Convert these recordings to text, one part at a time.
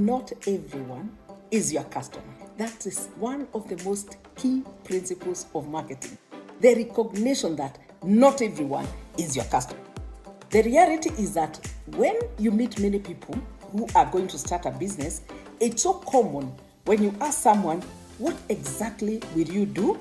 not everyone is your customer. That is one of the most key principles of marketing. The recognition that not everyone is your customer. The reality is that when you meet many people who are going to start a business, it's so common when you ask someone, what exactly will you do?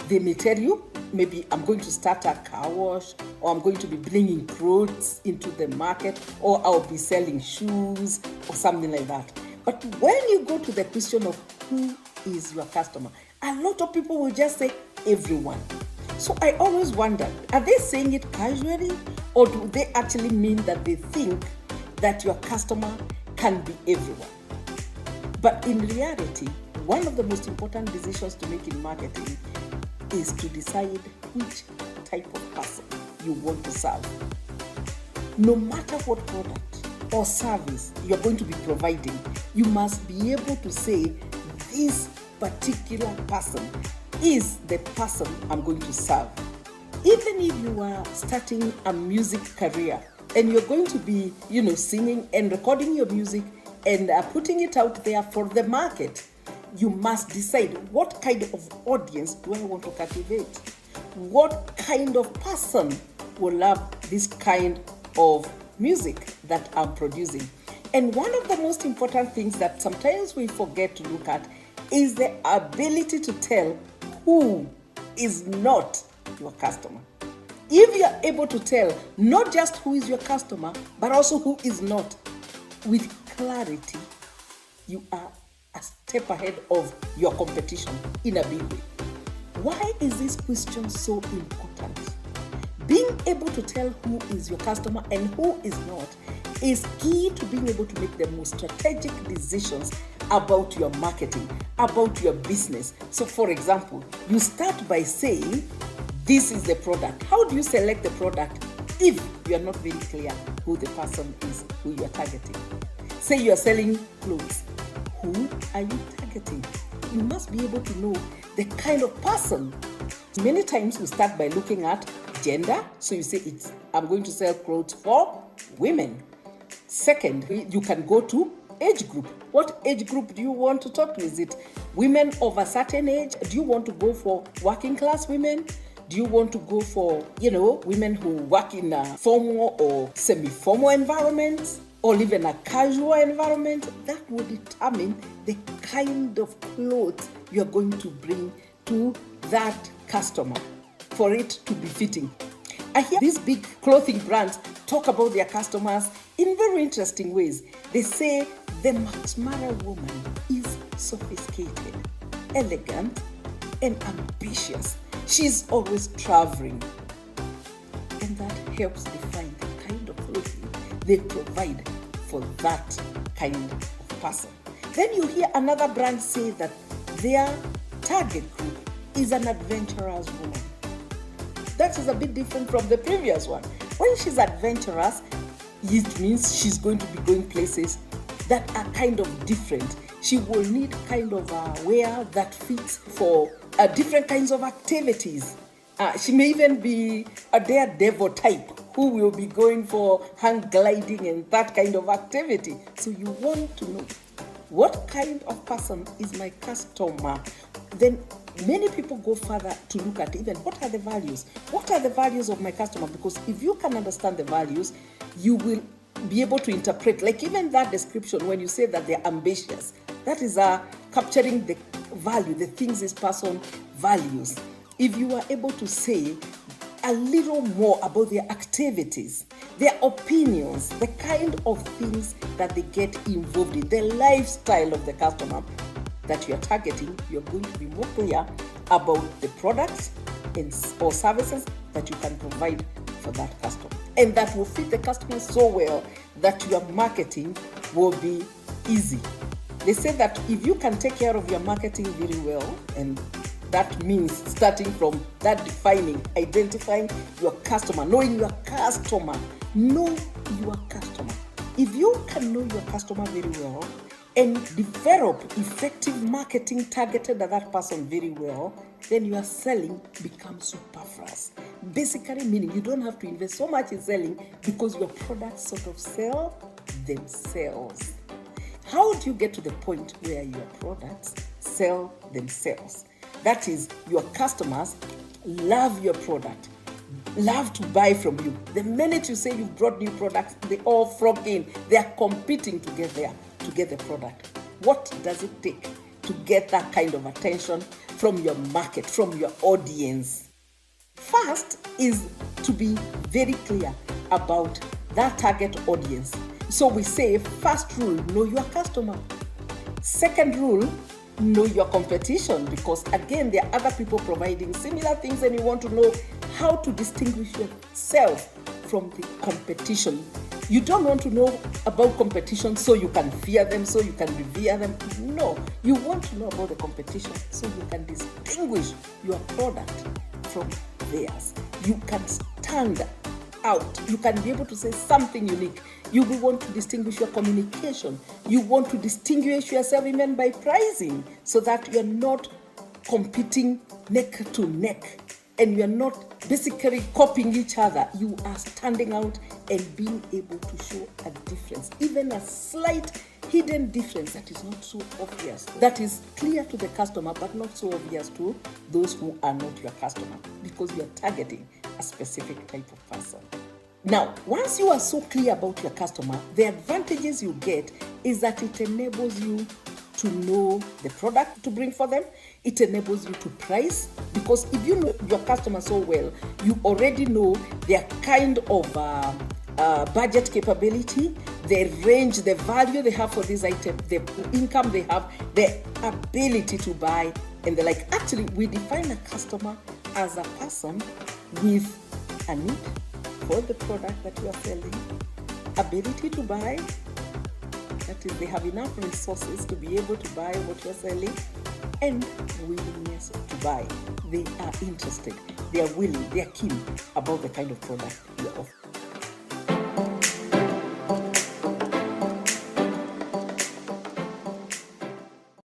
They may tell you, maybe I'm going to start a car wash, or I'm going to be bringing clothes into the market, or I'll be selling shoes, or something like that. But when you go to the question of who is your customer, a lot of people will just say everyone. So I always wonder, are they saying it casually, or do they actually mean that they think that your customer can be everyone? But in reality, one of the most important decisions to make in marketing is to decide which type of person you want to serve. No matter what product or service you're going to be providing, you must be able to say, this particular person is the person I'm going to serve. Even if you are starting a music career and you're going to be, singing and recording your music and putting it out there for the market, you must decide, what kind of audience do I want to cultivate? What kind of person will love this kind of music that I'm producing? And one of the most important things that sometimes we forget to look at is the ability to tell who is not your customer. If you are able to tell not just who is your customer, but also who is not, with clarity, you are a step ahead of your competition in a big way. Why is this question so important? Being able to tell who is your customer and who is not is key to being able to make the most strategic decisions about your marketing, about your business. So for example, you start by saying, this is the product. How do you select the product if you are not very clear who the person is who you are targeting? Say you are selling clothes. Who are you targeting? You must be able to know the kind of person. Many times you start by looking at gender. So you say, I'm going to sell clothes for women. Second, you can go to age group. What age group do you want to talk to? Is it women of a certain age? Do you want to go for working class women? Do you want to go for, women who work in a formal or semi-formal environment, or live in a casual environment? That will determine the kind of clothes you're going to bring to that customer for it to be fitting. I hear these big clothing brands talk about their customers in very interesting ways. They say the MaxMara woman is sophisticated, elegant, and ambitious. She's always traveling. And that helps define the kind of clothing they provide for that kind of person. Then you hear another brand say that their target group is an adventurous woman. That is a bit different from the previous one. When she's adventurous, it means she's going to be going places that are kind of different. She will need kind of wear that fits for different kinds of activities. She may even be a daredevil type who will be going for hang gliding and that kind of activity. So you want to know, what kind of person is my customer? Then many people go further to look at even what are the values? What are the values of my customer? Because if you can understand the values, you will be able to interpret, like even that description when you say that they're ambitious, that is capturing the value, the things this person values. If you are able to say a little more about their activities, their opinions, the kind of things that they get involved in, the lifestyle of the customer that you are targeting, you're going to be more clear about the products or services that you can provide for that customer. And that will fit the customer so well that your marketing will be easy. They say that if you can take care of your marketing very well, and that means starting from that defining, identifying your customer, knowing your customer. Know your customer. If you can know your customer very well and develop effective marketing targeted at that person very well, then your selling becomes superfluous. Basically meaning you don't have to invest so much in selling because your products sort of sell themselves. How do you get to the point where your products sell themselves? That is, your customers love your product, love to buy from you. The minute you say you've brought new products, they all flock in. They are competing to get there, to get the product. What does it take to get that kind of attention from your market, from your audience? First is to be very clear about that target audience. So we say, first rule, know your customer. Second rule, know your competition, because again, there are other people providing similar things and you want to know how to distinguish yourself from the competition. You don't want to know about competition so you can fear them, so you can revere them. No, you want to know about the competition so you can distinguish your product from theirs. You can stand out. You can be able to say something unique. You will want to distinguish your communication. You want to distinguish yourself even by pricing, so that you're not competing neck to neck and you're not basically copying each other. You are standing out and being able to show a difference, even a slight hidden difference that is not so obvious, that is clear to the customer but not so obvious to those who are not your customer, because you are targeting a specific type of person. Now, once you are so clear about your customer, the advantages you get is that it enables you to know the product to bring for them. It enables you to price, because if you know your customer so well, you already know their kind of budget capability, the range, the value they have for this item, the income they have, the ability to buy, and the like. Actually, we define a customer as a person with a need for the product that you are selling, ability to buy, that is, they have enough resources to be able to buy what you're selling, and willingness to buy. They are interested, they are willing, they are keen about the kind of product you offer.